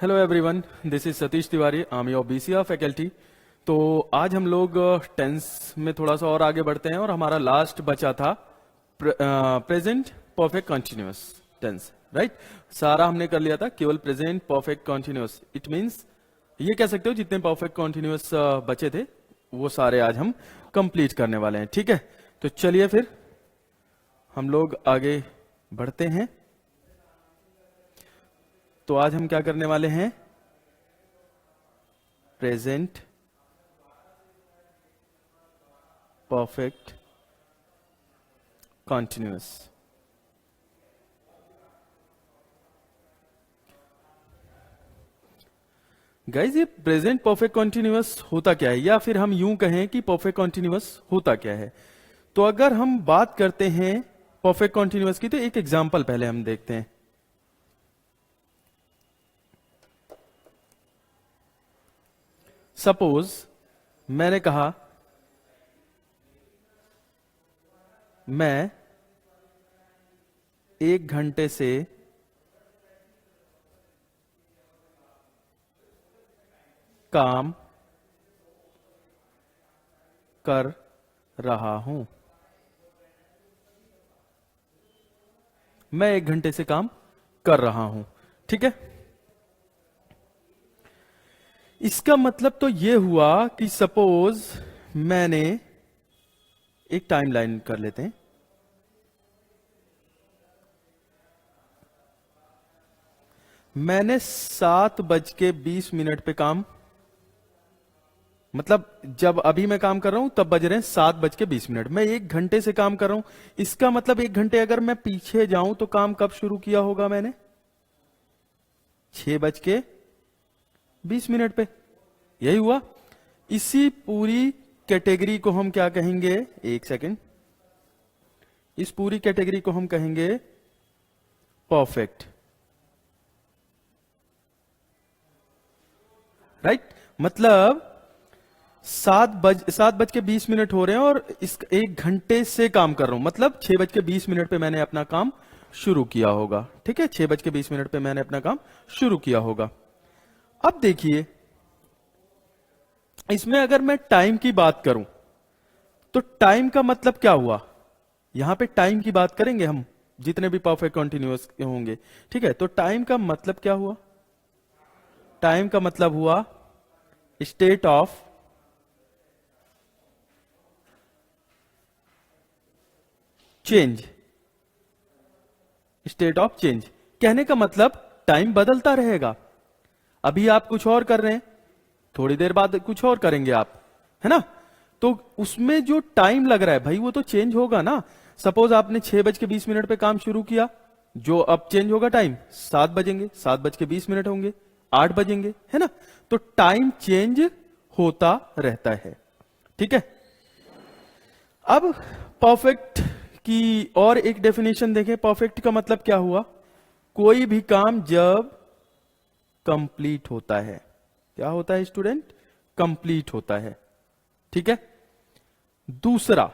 Hello everyone, this is Satish Tiwari, I am your BCR faculty. तो आज हम लोग टेंस में थोड़ा सा और आगे बढ़ते हैं और हमारा लास्ट बचा था present perfect continuous tense, right. सारा हमने कर लिया था, केवल present perfect continuous. It means ये कह सकते हो जितने परफेक्ट कंटिन्यूअस बचे थे वो सारे आज हम कंप्लीट करने वाले हैं, ठीक है। तो चलिए फिर हम लोग आगे बढ़ते हैं। तो आज हम क्या करने वाले हैं? Present perfect continuous. गाइज, ये प्रेजेंट परफेक्ट कंटिन्यूअस होता क्या है, या फिर हम यूं कहें कि परफेक्ट कंटिन्यूअस होता क्या है। तो अगर हम बात करते हैं परफेक्ट कंटिन्यूअस की, तो एक एग्जांपल पहले हम देखते हैं। सपोज मैंने कहा मैं 1 घंटे से काम कर रहा हूं। मैं 1 घंटे से काम कर रहा हूं, ठीक है। इसका मतलब तो यह हुआ कि सपोज मैंने एक टाइमलाइन कर लेते हैं। मैंने 7:20 पे काम, मतलब जब अभी मैं काम कर रहा हूं तब बज रहे हैं 7:20। मैं 1 घंटे से काम कर रहा हूं। इसका मतलब 1 घंटे अगर मैं पीछे जाऊं तो काम कब शुरू किया होगा मैंने? 6:20 पे। यही हुआ। इसी पूरी कैटेगरी को हम क्या कहेंगे? एक सेकेंड। इस पूरी कैटेगरी को हम कहेंगे परफेक्ट, राइट। मतलब 7:20 हो रहे हैं और इस 1 घंटे से काम कर रहा हूं, मतलब 6:20 पे मैंने अपना काम शुरू किया होगा, ठीक है। 6:20 पे मैंने अपना काम शुरू किया होगा। अब देखिए, इसमें अगर मैं टाइम की बात करूं तो टाइम का मतलब क्या हुआ? यहां पे टाइम की बात करेंगे हम, जितने भी परफेक्ट कंटिन्यूअस होंगे, ठीक है। तो टाइम का मतलब क्या हुआ? टाइम का मतलब हुआ state of change. State of change कहने का मतलब टाइम बदलता रहेगा। अभी आप कुछ और कर रहे हैं, थोड़ी देर बाद कुछ और करेंगे आप, है ना। तो उसमें जो टाइम लग रहा है भाई, वो तो चेंज होगा ना। सपोज आपने 6:20 पे काम शुरू किया, जो अब चेंज होगा टाइम, 7 बजेंगे, 7:20 होंगे, 8 बजेंगे, है ना। तो टाइम चेंज होता रहता है, ठीक है। अब परफेक्ट की और एक डेफिनेशन देखें। परफेक्ट का मतलब क्या हुआ? कोई भी काम जब कंप्लीट होता है। क्या होता है स्टूडेंट? कंप्लीट होता है, ठीक है। दूसरा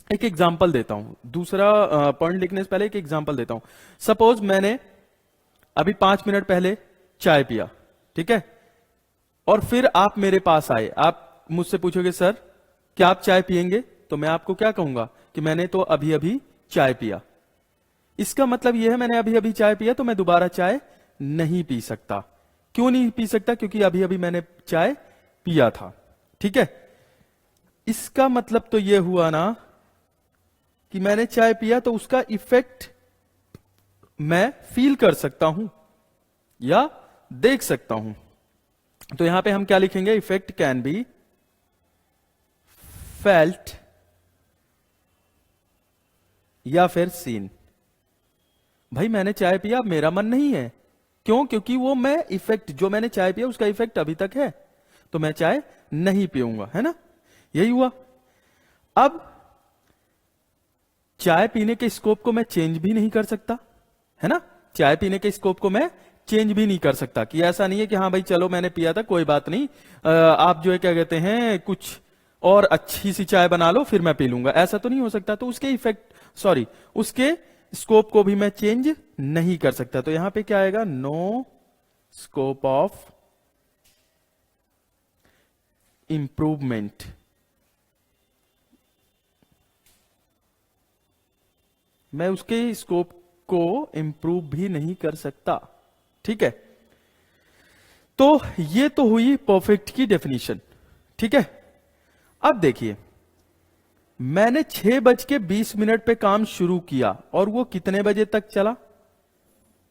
एक एग्जांपल देता हूं। दूसरा पॉइंट लिखने से पहले एक एग्जांपल देता हूं। सपोज मैंने अभी 5 मिनट पहले चाय पिया, ठीक है। और फिर आप मेरे पास आए, आप मुझसे पूछोगे सर क्या आप चाय पिएंगे? तो मैं आपको क्या कहूंगा कि मैंने तो अभी अभी चाय पिया। इसका मतलब यह है मैंने अभी अभी चाय पिया, तो मैं दोबारा चाय नहीं पी सकता। क्यों नहीं पी सकता? क्योंकि अभी अभी मैंने चाय पिया था, ठीक है। इसका मतलब तो यह हुआ ना कि मैंने चाय पिया तो उसका इफेक्ट मैं फील कर सकता हूं या देख सकता हूं। तो यहां पे हम क्या लिखेंगे? इफेक्ट कैन बी फेल्ट या फिर सीन। भाई मैंने चाय पिया, अब मेरा मन नहीं है। क्यों? क्योंकि वो मैं इफेक्ट, जो मैंने चाय पिया उसका इफेक्ट अभी तक है, तो मैं चाय नहीं पीऊंगा, है ना। यही हुआ। अब चाय पीने के स्कोप को मैं चेंज भी नहीं कर सकता, है ना। चाय पीने के स्कोप को मैं चेंज भी नहीं कर सकता, कि ऐसा नहीं है कि हाँ भाई चलो मैंने पिया था कोई बात नहीं, आप जो है क्या कहते हैं कुछ और अच्छी सी चाय बना लो फिर मैं पी लूंगा, ऐसा तो नहीं हो सकता। तो उसके इफेक्ट, सॉरी, उसके स्कोप को भी मैं चेंज नहीं कर सकता। तो यहां पे क्या आएगा? No scope of improvement. मैं उसके स्कोप को इंप्रूव भी नहीं कर सकता। ठीक है, तो ये तो हुई परफेक्ट की डेफिनेशन। ठीक है, अब देखिए, मैंने 6:20 पे काम शुरू किया और वो कितने बजे तक चला?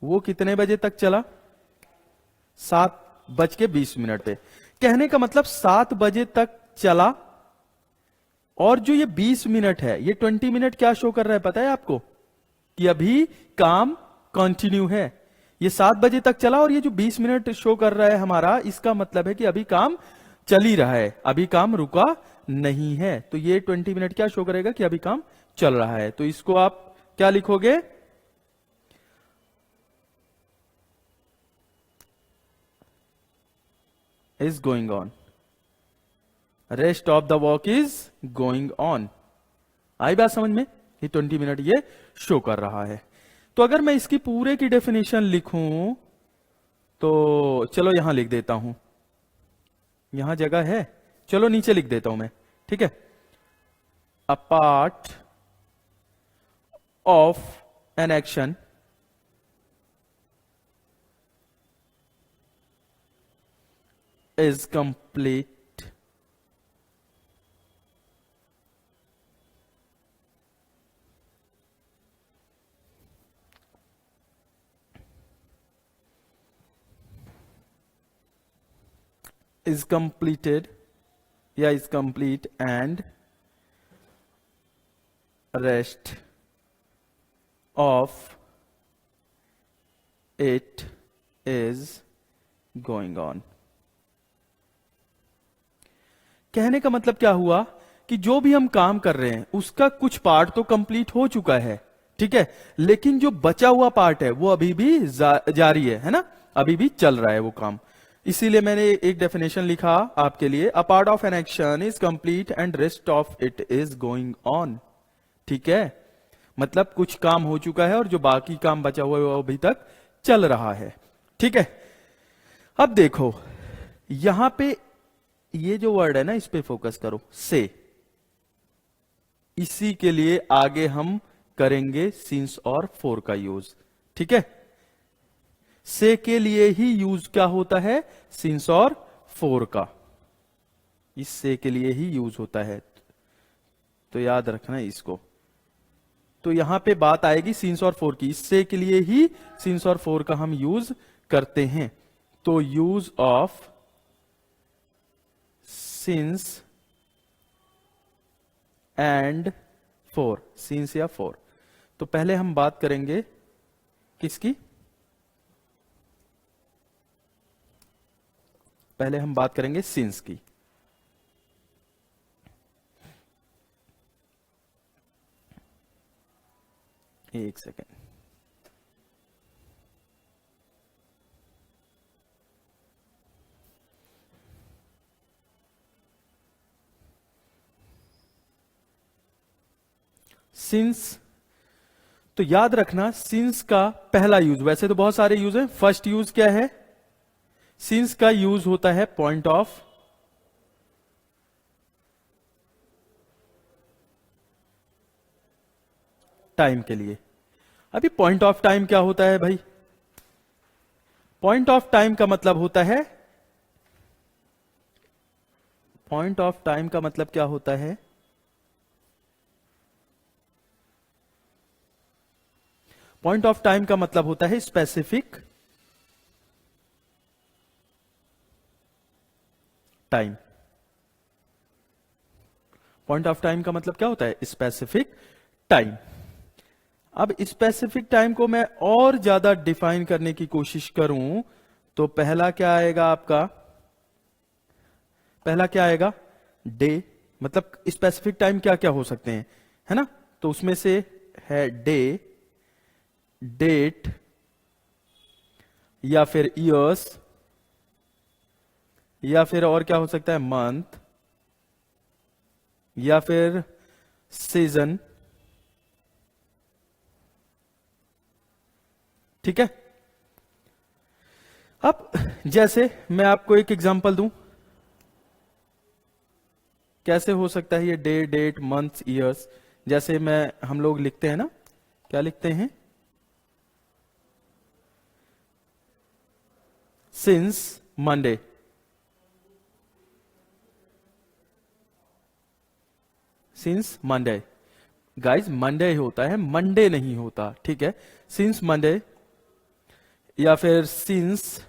वो कितने बजे तक चला? 7:20 पे। कहने का मतलब 7 बजे तक चला। और जो ये 20 मिनट है, ये 20 मिनट क्या शो कर रहा है पता है आपको? कि अभी काम कंटिन्यू है। ये 7 बजे तक चला और ये जो 20 मिनट शो कर रहा है हमारा, इसका मतलब है कि अभी काम चल ही रहा है, अभी काम रुका नहीं है। तो ये 20 मिनट क्या शो करेगा? कि अभी काम चल रहा है। तो इसको आप क्या लिखोगे? Is going on. Rest of the work is going on. आई बात समझ में? ये 20 मिनट ये शो कर रहा है। तो अगर मैं इसकी पूरे की डेफिनेशन लिखूं तो चलो यहां लिख देता हूं, यहां जगह है, चलो नीचे लिख देता हूं मैं। ठीक है, a part of an action is complete is completed, is complete and rest of it is going on। कहने का मतलब क्या हुआ? कि जो भी हम काम कर रहे हैं उसका कुछ पार्ट तो कंप्लीट हो चुका है, ठीक है, लेकिन जो बचा हुआ पार्ट है वो अभी भी जारी है ना, अभी भी चल रहा है वो काम। इसीलिए मैंने एक डेफिनेशन लिखा आपके लिए, a part of an action is complete and rest of it is going on. ठीक है, मतलब कुछ काम हो चुका है और जो बाकी काम बचा हुआ है वो अभी तक चल रहा है। ठीक है, अब देखो यहां पे ये जो वर्ड है ना, इस पे फोकस करो, से। इसी के लिए आगे हम करेंगे सिंस और फॉर का यूज। ठीक है, से के लिए ही यूज क्या होता है? सिंस और फॉर का, इस से के लिए ही यूज होता है, तो याद रखना इसको। तो यहां पे बात आएगी सिंस और फॉर की, इससे के लिए ही सिंस और फॉर का हम यूज करते हैं। तो use of since and for, since या फॉर। तो पहले हम बात करेंगे किसकी? पहले हम बात करेंगे सिंस की। एक सेकेंड, सिंस। तो याद रखना सिंस का पहला यूज, वैसे तो बहुत सारे यूज है, फर्स्ट यूज क्या है? सिंस का यूज होता है पॉइंट ऑफ टाइम के लिए। अभी पॉइंट ऑफ टाइम क्या होता है भाई? पॉइंट ऑफ टाइम का मतलब होता है, पॉइंट ऑफ टाइम का मतलब क्या होता है? पॉइंट ऑफ टाइम का मतलब होता है specific time. Point of time का मतलब क्या होता है? Specific time. अब स्पेसिफिक टाइम को मैं और ज्यादा डिफाइन करने की कोशिश करूं तो पहला क्या आएगा आपका? पहला क्या आएगा? डे। मतलब स्पेसिफिक टाइम क्या क्या हो सकते हैं, है ना? तो उसमें से है डे, डेट, या फिर ईयर्स, या फिर और क्या हो सकता है? मंथ, या फिर सीजन। ठीक है, अब जैसे मैं आपको एक एग्जांपल दूं, कैसे हो सकता है ये डे, डेट, मंथ्स, ईयर्स। जैसे हम लोग लिखते हैं ना, क्या लिखते हैं, since Monday. Since Monday, guys Monday होता है, मंडे नहीं होता, ठीक है। सिंस मंडे, या फिर सिंस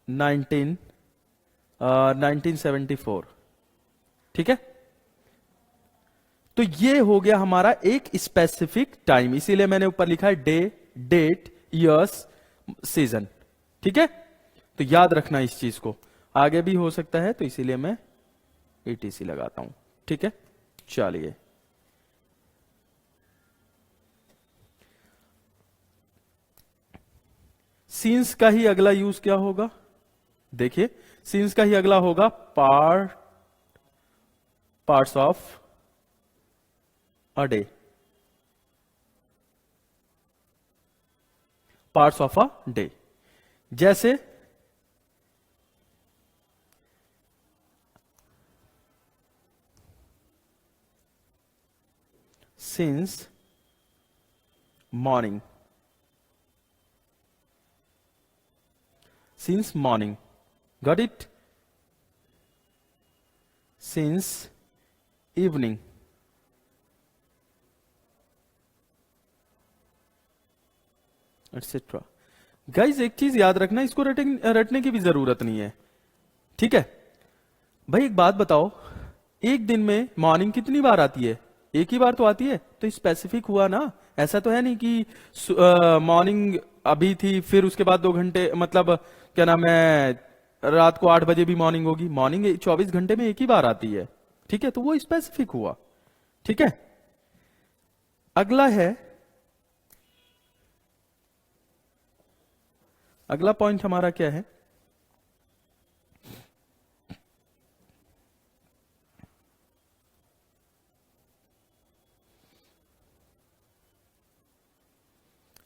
1974, ठीक है। तो ये हो गया हमारा एक स्पेसिफिक टाइम, इसीलिए मैंने ऊपर लिखा है डे, डेट, ईयर्स, सीजन, ठीक है। तो याद रखना इस चीज को, आगे भी हो सकता है, तो इसीलिए मैं ETC लगाता हूं, ठीक है। चलिए, सीन्स का ही अगला यूज क्या होगा, देखिए, सीन्स का ही अगला होगा parts of a day, parts of a day. जैसे since morning, since morning, got it? Since evening, etc. Guys एक चीज याद रखना, इसको रटने की भी जरूरत नहीं है, ठीक है। भाई एक बात बताओ, एक दिन में मॉर्निंग कितनी बार आती है, एक ही बार तो आती है, तो स्पेसिफिक हुआ ना। ऐसा तो है नहीं कि मॉर्निंग अभी थी, फिर उसके बाद 2 घंटे, मतलब क्या नाम है, रात को 8 बजे भी मॉर्निंग होगी। मॉर्निंग 24 घंटे में एक ही बार आती है, ठीक है। तो वो स्पेसिफिक हुआ, ठीक है। अगला है, अगला पॉइंट हमारा क्या है,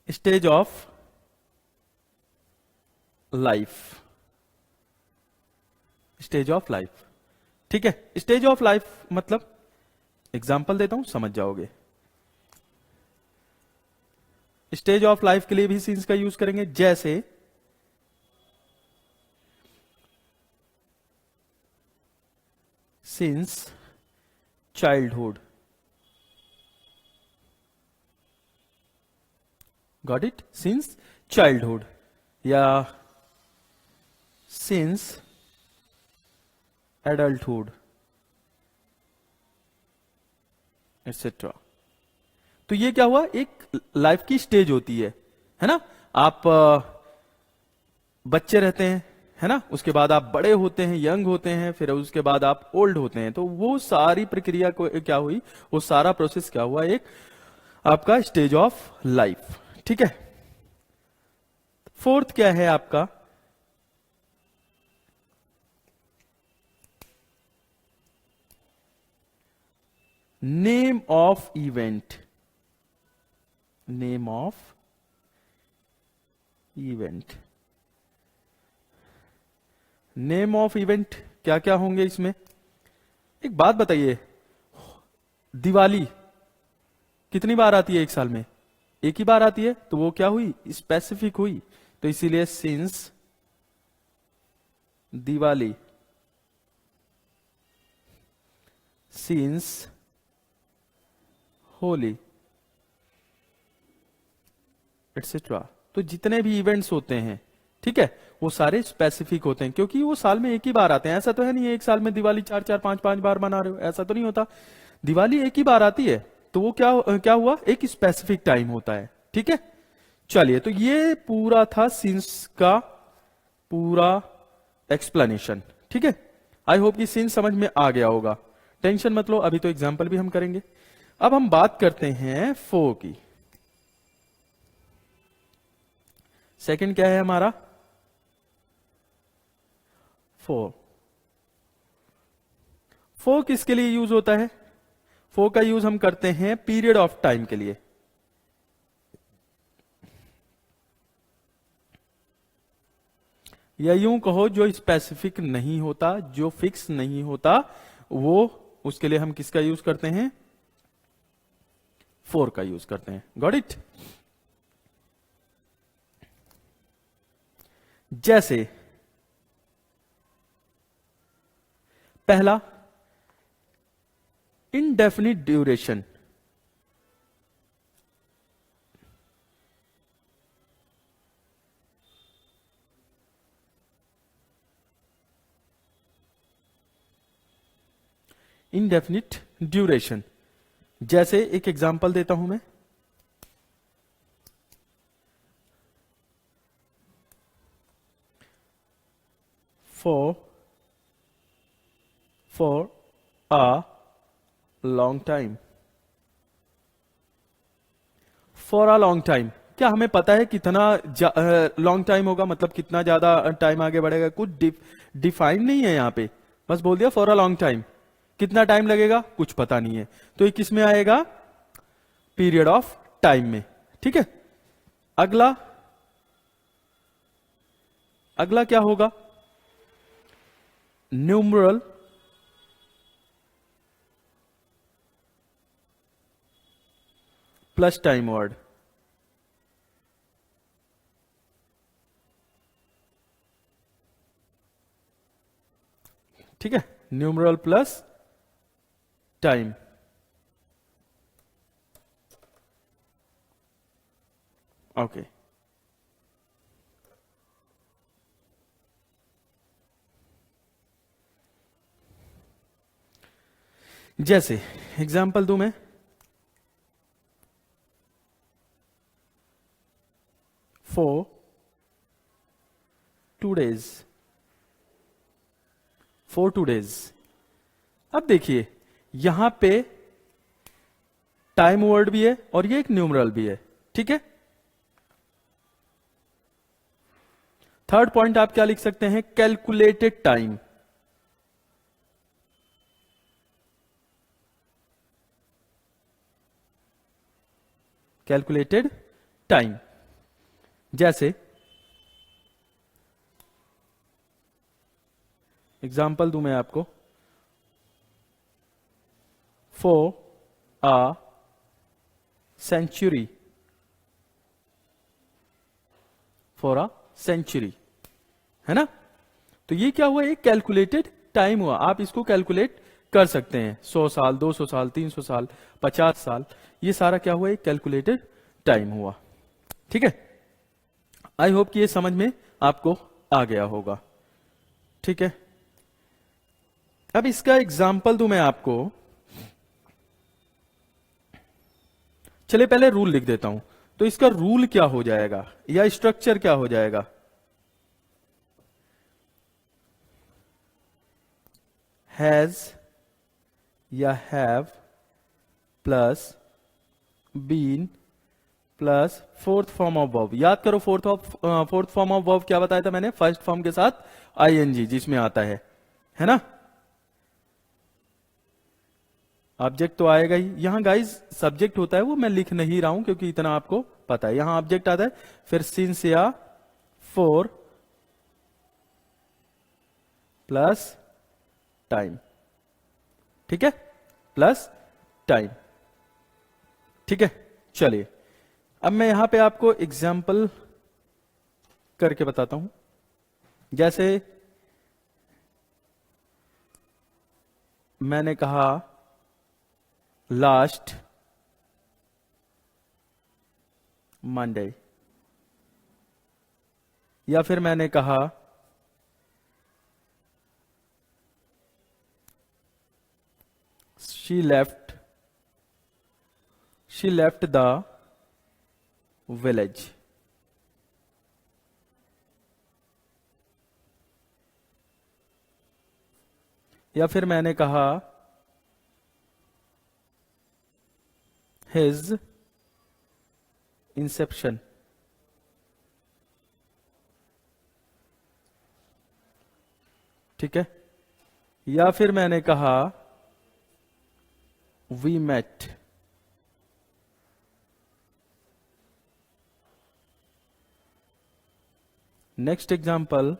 stage of life. Stage of life, ठीक है। स्टेज ऑफ लाइफ मतलब, एग्जाम्पल देता हूं, समझ जाओगे। स्टेज ऑफ लाइफ के लिए भी सीन्स का यूज करेंगे, जैसे since childhood, got it, since childhood, या सिंस एडल्टहुड, एटसेट्रा। तो ये क्या हुआ, एक लाइफ की स्टेज होती है ना। आप बच्चे रहते हैं, है ना, उसके बाद आप बड़े होते हैं, यंग होते हैं, फिर उसके बाद आप ओल्ड होते हैं। तो वो सारी प्रक्रिया को क्या हुई, वो सारा प्रोसेस क्या हुआ, एक आपका स्टेज ऑफ लाइफ, ठीक है। फोर्थ क्या है आपका, name of event. Name of event, name of event क्या क्या होंगे इसमें। एक बात बताइए, दिवाली कितनी बार आती है एक साल में, एक ही बार आती है, तो वो क्या हुई, स्पेसिफिक हुई। तो इसीलिए since Diwali, since Holi, etcetera. तो जितने भी इवेंट्स होते हैं, ठीक है, वो सारे स्पेसिफिक होते हैं, क्योंकि वो साल में एक ही बार आते हैं। ऐसा तो है नहीं एक साल में दिवाली 4-4 5-5 बार मना रहे हो, ऐसा तो नहीं होता। दिवाली एक ही बार आती है, तो वो क्या हुआ, एक स्पेसिफिक टाइम होता है, ठीक है। चलिए, तो ये पूरा था सिंस का पूरा एक्सप्लेनेशन, ठीक है। आई होप कि सिंस समझ में आ गया होगा, टेंशन मत लो, अभी तो एग्जाम्पल भी हम करेंगे। अब हम बात करते हैं फो की। सेकंड क्या है हमारा, फो। फो किसके लिए यूज होता है, फो का यूज हम करते हैं पीरियड ऑफ टाइम के लिए। या यूं कहो जो स्पेसिफिक नहीं होता, जो फिक्स नहीं होता, वो उसके लिए हम किसका यूज करते हैं? फोर का यूज करते हैं। Got it? जैसे पहला इनडेफिनिट ड्यूरेशन, इनडेफिनिट ड्यूरेशन। जैसे एक एग्जांपल देता हूं मैं, for a long time, for a long time। क्या हमें पता है कितना लॉन्ग टाइम होगा, मतलब कितना ज्यादा टाइम आगे बढ़ेगा? कुछ डिफाइन नहीं है यहां पे, बस बोल दिया फॉर अ लॉन्ग टाइम। कितना टाइम लगेगा कुछ पता नहीं है, तो ये किस में आएगा? पीरियड ऑफ टाइम में। ठीक है, अगला अगला क्या होगा? Numeral plus time word. ठीक है, न्यूमरल प्लस टाइम। ओके, जैसे एग्जाम्पल दूं मैं, for 2 days, for 2 days। अब देखिए यहां पे टाइम वर्ड भी है और ये एक न्यूमरल भी है। ठीक है, थर्ड पॉइंट आप क्या लिख सकते हैं? Calculated time. Calculated time. जैसे एग्जाम्पल दूं मैं आपको, for a century, for a century, है ना? तो ये क्या हुआ? एक कैलकुलेटेड टाइम हुआ। आप इसको कैलकुलेट कर सकते हैं, 100 साल, 200 साल, 300 साल, 50 साल, ये सारा क्या हुआ? एक कैलकुलेटेड टाइम हुआ। ठीक है, आई होप कि ये समझ में आपको आ गया होगा। ठीक है, अब इसका एग्जाम्पल दूं मैं आपको। चलिए पहले रूल लिख देता हूं, तो इसका रूल क्या हो जाएगा या स्ट्रक्चर क्या हो जाएगा? हैज या have plus been plus fourth form of verb. याद करो फोर्थ फॉर्म ऑफ वर्ब क्या बताया था मैंने? फर्स्ट फॉर्म के साथ आईएनजी जिसमें आता है ना? ऑब्जेक्ट तो आएगा ही। यहां गाइज सब्जेक्ट होता है, वो मैं लिख नहीं रहा हूं क्योंकि इतना आपको पता है। यहां ऑब्जेक्ट आता है, फिर सिंस या फोर प्लस टाइम। ठीक है, प्लस टाइम। ठीक है, चलिए अब मैं यहां पे आपको एग्जाम्पल करके बताता हूं। जैसे मैंने कहा लास्ट मंडे, या फिर मैंने कहा शी लेफ्ट द विलेज। या फिर मैंने कहा हिज इंसेप्शन। ठीक है, या फिर मैंने कहा we met. Next example,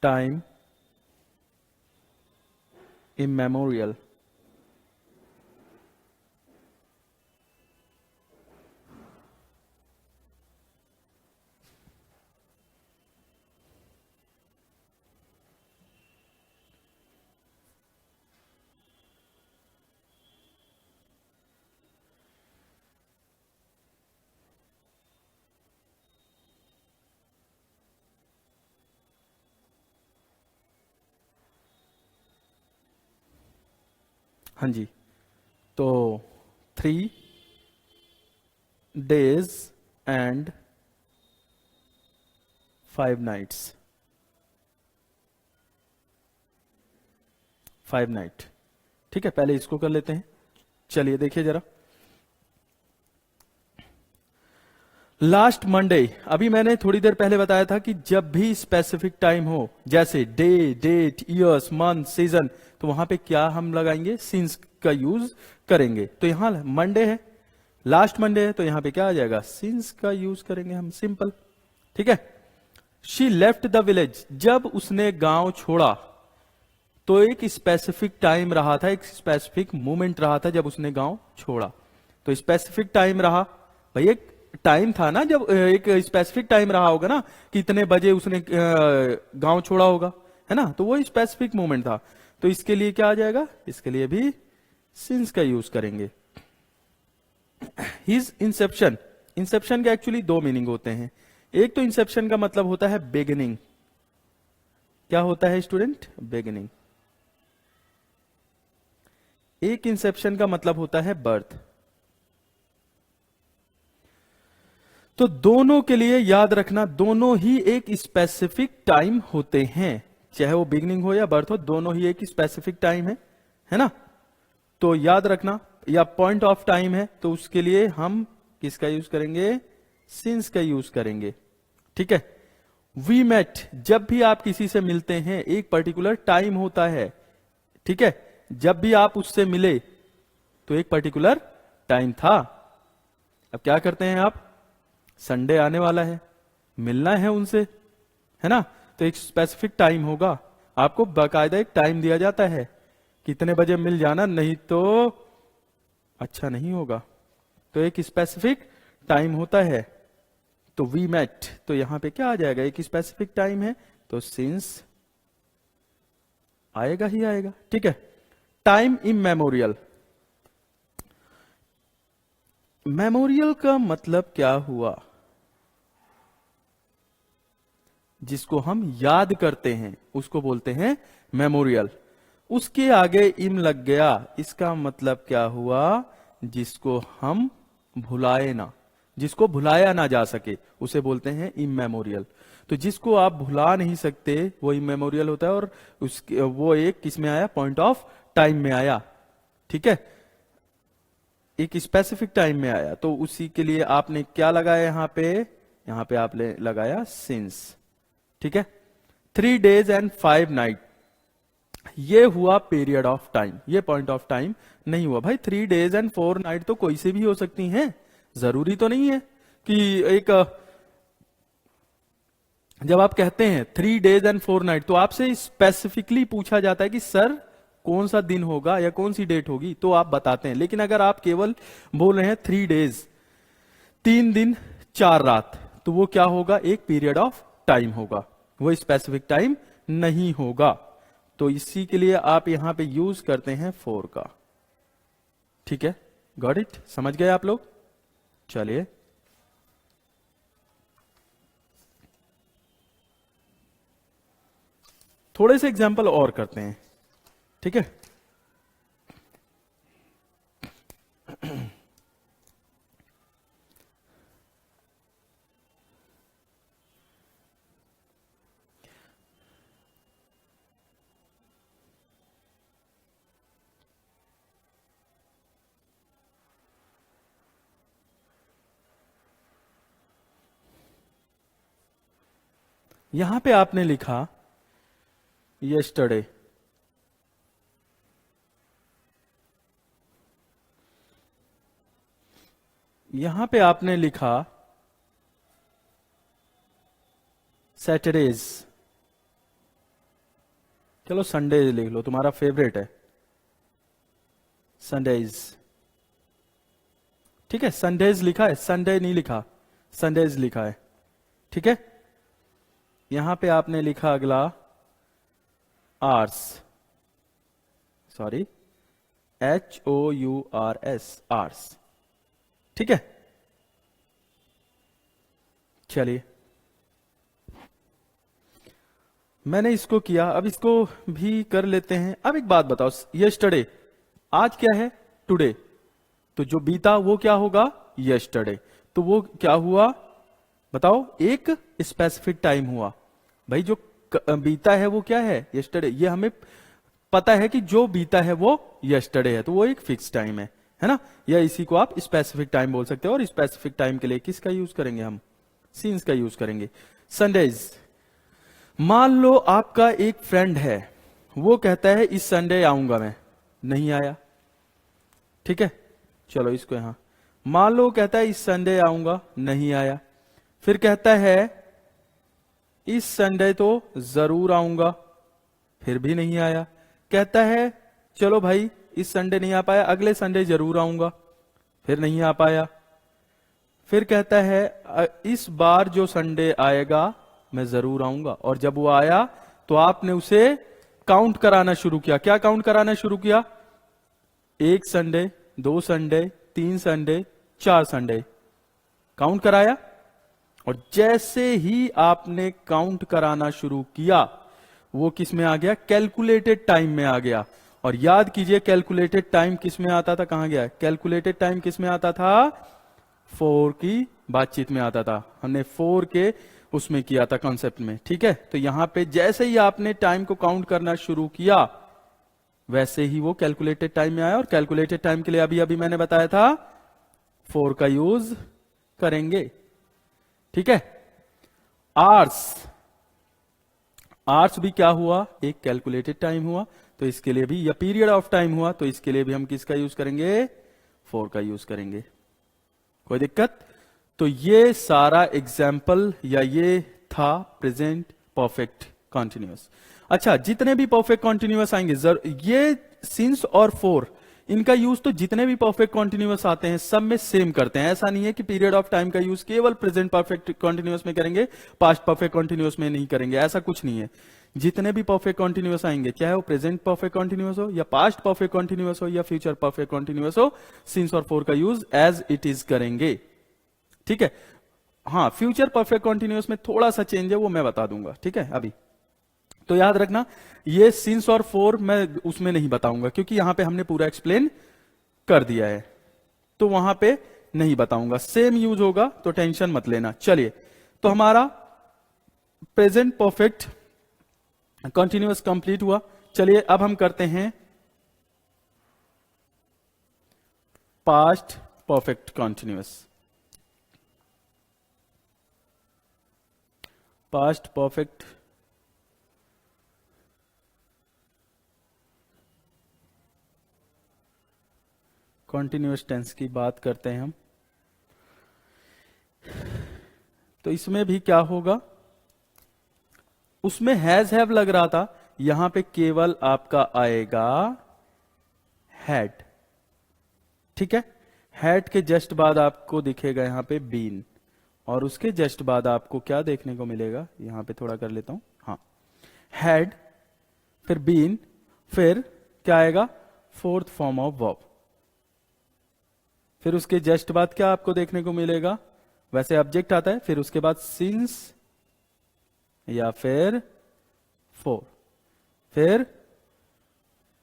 time immemorial. हाँ जी, तो 3 days एंड 5 nights, 5 night। ठीक है, पहले इसको कर लेते हैं। चलिए देखिए जरा, लास्ट मंडे, अभी मैंने थोड़ी देर पहले बताया था कि जब भी स्पेसिफिक टाइम हो, जैसे day, date, years, month, season, तो वहां पे क्या हम लगाएंगे, सिंस का यूज करेंगे। तो यहां मंडे है, लास्ट मंडे है, तो यहां पे क्या आ जाएगा, सिंस का यूज करेंगे हम, सिंपल। ठीक है। शी लेफ्ट द विलेज, जब उसने गांव छोड़ा, तो एक स्पेसिफिक टाइम रहा था, एक स्पेसिफिक मोमेंट रहा था जब उसने गांव छोड़ा। तो स्पेसिफिक टाइम रहा भाई, एक टाइम था ना, जब एक स्पेसिफिक टाइम रहा होगा ना कि इतने बजे उसने गांव छोड़ा होगा, है ना, तो वो स्पेसिफिक मोमेंट था। तो इसके लिए क्या आ जाएगा, इसके लिए भी सिंस का यूज करेंगे। हिज इंसेप्शन, इंसेप्शन के एक्चुअली दो मीनिंग होते हैं। एक तो इंसेप्शन का मतलब होता है बिगिनिंग। क्या होता है स्टूडेंट, बिगिनिंग। एक इंसेप्शन का मतलब होता है बर्थ। तो दोनों के लिए याद रखना, दोनों ही एक स्पेसिफिक टाइम होते हैं, चाहे वो बिगिनिंग हो या बर्थ हो, दोनों ही एक स्पेसिफिक टाइम है ना। तो याद रखना, या पॉइंट ऑफ टाइम है, तो उसके लिए हम किसका यूज करेंगे, सिंस का यूज करेंगे। ठीक है। वी मेट, जब भी आप किसी से मिलते हैं एक पर्टिकुलर टाइम होता है। ठीक है, जब भी आप उससे मिले तो एक पर्टिकुलर टाइम था। अब क्या करते हैं आप, संडे आने वाला है, मिलना है उनसे, है ना, तो एक स्पेसिफिक टाइम होगा, आपको बाकायदा एक टाइम दिया जाता है, कितने बजे मिल जाना, नहीं तो अच्छा नहीं होगा। तो एक स्पेसिफिक टाइम होता है। तो वी मेट, तो यहां पे क्या आ जाएगा, एक स्पेसिफिक टाइम है, तो सिंस आएगा ही आएगा। ठीक है। टाइम इमेमोरियल, मेमोरियल का मतलब क्या हुआ, जिसको हम याद करते हैं उसको बोलते हैं मेमोरियल। उसके आगे इम लग गया, इसका मतलब क्या हुआ, जिसको हम भुलाए ना, जिसको भुलाया ना जा सके, उसे बोलते हैं इमेमोरियल। तो जिसको आप भुला नहीं सकते वो इमेमोरियल होता है, और उसके वो एक किस में आया, पॉइंट ऑफ टाइम में आया। ठीक है, एक स्पेसिफिक टाइम में आया, तो उसी के लिए आपने क्या लगाया यहां पे आपने लगाया सिंस। ठीक है। 3 days एंड 5 night, ये हुआ पीरियड ऑफ टाइम, ये पॉइंट ऑफ टाइम नहीं हुआ भाई। 3 days एंड 4 night तो कोई से भी हो सकती हैं, जरूरी तो नहीं है कि एक जब आप कहते हैं 3 days एंड 4 night, तो आपसे स्पेसिफिकली पूछा जाता है कि सर कौन सा दिन होगा या कौन सी डेट होगी, तो आप बताते हैं। लेकिन अगर आप केवल बोल रहे हैं 3 days, 3 दिन 4 रात, तो वो क्या होगा, एक पीरियड ऑफ टाइम होगा, वो स्पेसिफिक टाइम नहीं होगा। तो इसी के लिए आप यहां पे यूज करते हैं 4 का। ठीक है, गॉट इट, समझ गए आप लोग। चलिए थोड़े से एग्जाम्पल और करते हैं। ठीक है, यहां पे आपने लिखा यस्टरडे, यहां पे आपने लिखा सैटरडेज, चलो संडे लिख लो, तुम्हारा फेवरेट है संडेज। ठीक है, संडेज लिखा है, संडे नहीं लिखा, संडेज लिखा है। ठीक है, यहां पे आपने लिखा अगला आर्स, सॉरी HOURS, आर्स। ठीक है, चलिए मैंने इसको किया, अब इसको भी कर लेते हैं। अब एक बात बताओ, यस्टरडे आज क्या है, टुडे, तो जो बीता वो क्या होगा, यस्टरडे। तो वो क्या हुआ बताओ, एक स्पेसिफिक टाइम हुआ। भाई जो बीता है वो क्या है, यस्टरडे। ये हमें पता है कि जो बीता है वो यस्टरडे है, तो वो एक फिक्स टाइम है ना। या इसी को आप स्पेसिफिक टाइम बोल सकते हो। और स्पेसिफिक टाइम के लिए किसका यूज करेंगे हम, सीन्स का यूज करेंगे। संडेज, मान लो आपका एक फ्रेंड है, वो कहता है इस संडे आऊंगा मैं, नहीं आया। ठीक है, चलो इसको यहां, मान लो कहता है इस संडे आऊंगा, नहीं आया। फिर कहता है इस संडे तो जरूर आऊंगा, फिर भी नहीं आया। कहता है चलो भाई इस संडे नहीं आ पाया, अगले संडे जरूर आऊंगा, फिर नहीं आ पाया। फिर कहता है इस बार जो संडे आएगा मैं जरूर आऊंगा, और जब वो आया तो आपने उसे काउंट कराना शुरू किया। क्या काउंट कराना शुरू किया, एक संडे, दो संडे, तीन संडे, चार संडे, काउंट कराया। और जैसे ही आपने काउंट कराना शुरू किया, वो किस में आ गया, कैलकुलेटेड टाइम में आ गया। और याद कीजिए कैलकुलेटेड टाइम किस में आता था, कहां गया, कैलकुलेटेड टाइम किस में आता था, 4 की बातचीत में आता था। हमने 4 के उसमें किया था कॉन्सेप्ट में। ठीक है, तो यहां पे जैसे ही आपने टाइम को काउंट करना शुरू किया, वैसे ही वो कैलकुलेटेड टाइम में आया। और कैलकुलेटेड टाइम के लिए अभी अभी मैंने बताया था 4 का यूज करेंगे। ठीक है, आर्स, आर्स भी क्या हुआ, एक कैलकुलेटेड टाइम हुआ, तो इसके लिए भी, या पीरियड ऑफ टाइम हुआ, तो इसके लिए भी हम किसका यूज करेंगे, 4 का यूज करेंगे। कोई दिक्कत। तो ये सारा एग्जाम्पल, या ये था प्रेजेंट परफेक्ट कॉन्टिन्यूअस। अच्छा, जितने भी परफेक्ट कॉन्टिन्यूअस आएंगे, ये सिंस और फोर, इनका यूज तो जितने भी परफेक्ट कॉन्टिन्यूअस आते हैं सब में सेम करते हैं। ऐसा नहीं है कि पीरियड ऑफ टाइम का यूज केवल प्रेजेंट परफेक्ट कॉन्टिन्यूअस में करेंगे, पास्ट परफेक्ट कॉन्टिन्यूअस में नहीं करेंगे, ऐसा कुछ नहीं है। जितने भी परफेक्ट कॉन्टिन्यूअस आएंगे, चाहे वो प्रेजेंट परफेक्ट कॉन्टिन्यूअस हो, या पास्ट परफेक्ट कॉन्टिन्यूअस हो, या फ्यूचर परफेक्ट कॉन्टिन्यूअस हो, सिंस और फोर का यूज एज इट इज करेंगे। ठीक है, हाँ, फ्यूचर परफेक्ट कॉन्टिन्यूअस में थोड़ा सा चेंज है, वो मैं बता दूंगा। ठीक है, अभी तो याद रखना, ये सिंस और फोर मैं उसमें नहीं बताऊंगा, क्योंकि यहां पे हमने पूरा एक्सप्लेन कर दिया है, तो वहां पे नहीं बताऊंगा। सेम यूज होगा, तो टेंशन मत लेना। चलिए, तो हमारा प्रेजेंट परफेक्ट कॉन्टिन्यूअस कंप्लीट हुआ। चलिए अब हम करते हैं past perfect continuous. Past perfect continuous tense की बात करते हैं हम। तो इसमें भी क्या होगा, उसमें हैज हैव लग रहा था, यहां पे केवल आपका आएगा हैड। ठीक है, हैड के जस्ट बाद आपको दिखेगा यहां पे बीन, और उसके जस्ट बाद आपको क्या देखने को मिलेगा, यहां पे थोड़ा कर लेता हूं, हाँ, हैड, फिर बीन, फिर क्या आएगा, फोर्थ फॉर्म ऑफ वर्ब। फिर उसके जस्ट बाद क्या आपको देखने को मिलेगा, वैसे ऑब्जेक्ट आता है, फिर उसके बाद सिंस या फिर फोर, फिर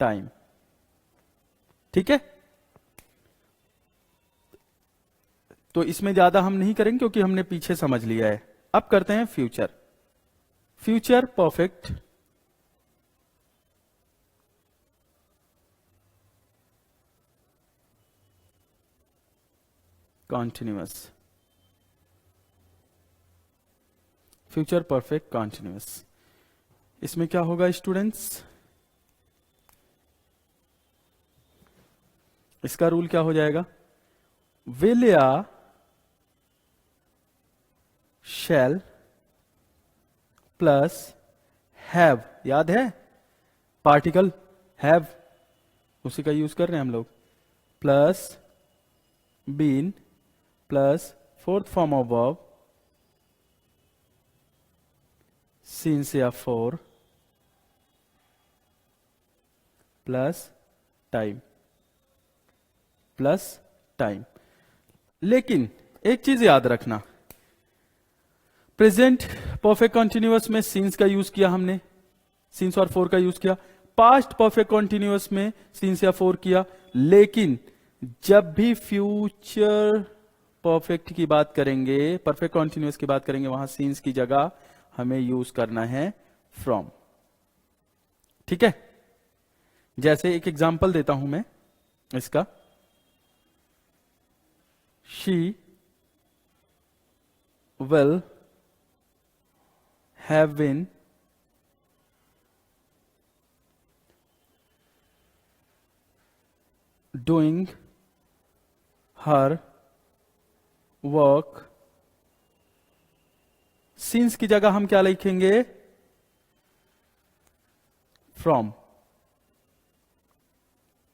टाइम। ठीक है, तो इसमें ज्यादा हम नहीं करेंगे क्योंकि हमने पीछे समझ लिया है। अब करते हैं future. Future perfect continuous. Future perfect continuous, इसमें क्या होगा स्टूडेंट्स, इसका रूल क्या हो जाएगा, विल या शैल प्लस हैव, याद है, पार्टिकल हैव, उसी का यूज कर रहे हैं हम लोग, plus been plus fourth form of verb since या फॉर प्लस टाइम। लेकिन एक चीज याद रखना, प्रेजेंट परफेक्ट कॉन्टिन्यूअस में सिंस का यूज किया हमने, सिंस और फोर का यूज किया। पास्ट परफेक्ट कॉन्टिन्यूअस में सिंस या फोर किया। लेकिन जब भी फ्यूचर परफेक्ट की बात करेंगे, परफेक्ट कॉन्टिन्यूअस की बात करेंगे, वहां सिंस की जगह हमें यूज करना है फ्रॉम। ठीक है, जैसे एक एग्जांपल देता हूं मैं इसका, she will have been doing her work. Since की जगह हम क्या लिखेंगे? फ्रॉम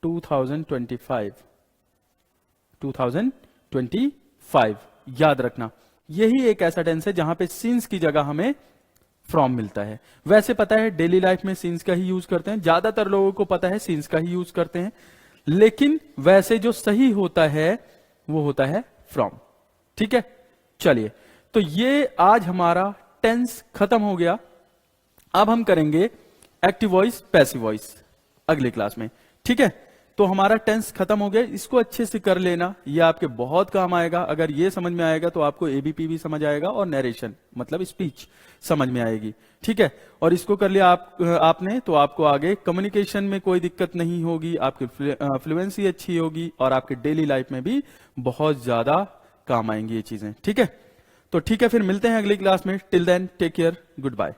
2025 याद रखना, यही एक ऐसा टेंस है जहां पे सिंस की जगह हमें फ्रॉम मिलता है। वैसे पता है डेली लाइफ में सिंस का ही यूज करते हैं, ज्यादातर लोगों को पता है सिंस का ही यूज करते हैं, लेकिन वैसे जो सही होता है वो होता है फ्रॉम। ठीक है, चलिए, तो ये आज हमारा टेंस खत्म हो गया। अब हम करेंगे एक्टिव वॉइस, पैसिव वॉइस अगली क्लास में। ठीक है, तो हमारा टेंस खत्म हो गया, इसको अच्छे से कर लेना, ये आपके बहुत काम आएगा। अगर ये समझ में आएगा तो आपको एबीपी भी समझ आएगा और नरेशन मतलब स्पीच समझ में आएगी। ठीक है, और इसको कर लिया आपने तो आपको आगे कम्युनिकेशन में कोई दिक्कत नहीं होगी, आपकी फ्लुएंसी अच्छी होगी और आपके डेली लाइफ में भी बहुत ज्यादा काम आएंगी ये चीजें। ठीक है, तो ठीक है, फिर मिलते हैं अगली क्लास में। Till then take care, good bye.